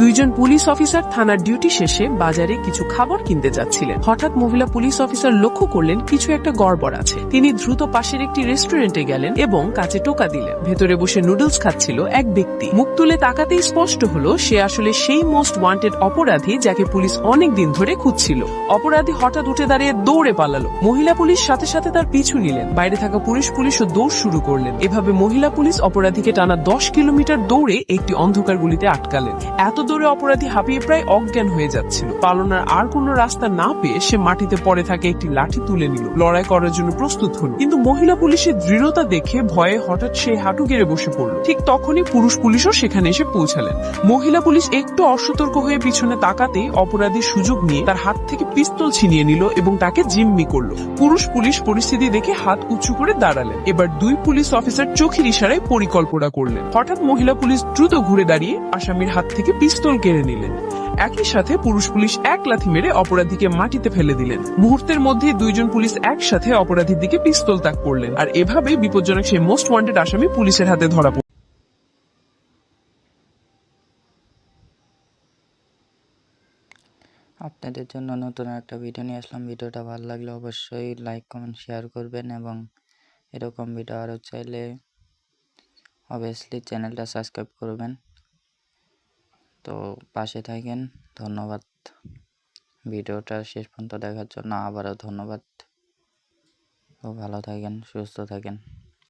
দুইজন police officer থানার duty শেষে বাজারে কিছু খাবার কিনতে যাচ্ছিলেন। হঠাৎ মহিলা পুলিশ অফিসার লক্ষ্য করলেন কিছু একটা গড়বড় আছে। তিনি দ্রুত পাশের একটি রেস্টুরেন্টে গেলেন এবং কাছে টোকা দিলেন। ভেতরে বসে নুডলস খাচ্ছিল এক ব্যক্তি। মুখ তুলে তাকাতেই স্পষ্ট হলো সে আসলে সেই মোস্ট ওয়ান্টেড অপরাধী যাকে পুলিশ অনেক দিন ধরে খুঁজছিল। অপরাধী হঠাৎ উঠে দাঁড়িয়ে দৌড়ে পালালো। মহিলা পুলিশ সাথে সাথে তার পিছু নিলেন। বাইরে থাকা পুলিশও দৌড় শুরু করলেন। এভাবে মহিলা পুলিশ অপরাধীকে টানা 10 কিলোমিটার দৌড়ে একটি অন্ধকার গলিতে আটকালেন। এত দৌড়ে অপরাধী হাঁপিয়ে প্রায় অজ্ঞান হয়ে যাচ্ছিল। পালানোর আর কোনো রাস্তা না পেয়ে সে মাটিতে পড়ে থাকে একটি লাঠি তুলে নিল। লড়াই করার জন্য প্রস্তুত হল, কিন্তু মহিলা পুলিশের দৃঢ়তা দেখে ভয়ে হঠাৎ সে হাঁটু গেড়ে বসে পড়ল। ঠিক তখনই পুলিশও সেখানে এসে পৌঁছালেন। মহিলা পুলিশ একটু অসতর্ক হয়ে পিছনে তাকাতেই অপরাধী সুযোগ নিয়ে তার হাত থেকে পিস্তল ছিনিয়ে নিল এবং তাকে জিম্মি করলো। পুলিশ পরিস্থিতি দেখে হাত উঁচু করে দাঁড়ালেন। এবার দুই পুলিশ অফিসার চোখের ইশারায় পরিকল্পনা করলেন। হঠাৎ মহিলা পুলিশ দ্রুত ঘুরে দাঁড়িয়ে আসামির হাত থেকে পিস্তল কেড়ে নিলেন। একই সাথে পুলিশ এক লাথি মেরে অপরাধীকে মাটিতে ফেলে দিলেন। মুহূর্তের মধ্যে দুইজন পুলিশ একসাথে অপরাধীর দিকে পিস্তল তাক করলেন। আর এভাবে বিপজ্জনক সেই মোস্ট ওয়ান্টেড আসামি পুলিশের হাতে ধরা পড়ল। আপনাদের জন্য নতুন একটা ভিডিও নিয়ে আসলাম। ভিডিওটা ভালো লাগলে অবশ্যই লাইক কমেন্ট শেয়ার করবেন এবং এরকম ভিডিও আরও চাইলে অবভিয়াসলি চ্যানেলটা সাবস্ক্রাইব করবেন। তো পাশে থাকেন। ধন্যবাদ ভিডিওটা শেষ পর্যন্ত দেখার জন্য। আবারও ধন্যবাদ। তো ভালো থাকেন, সুস্থ থাকেন।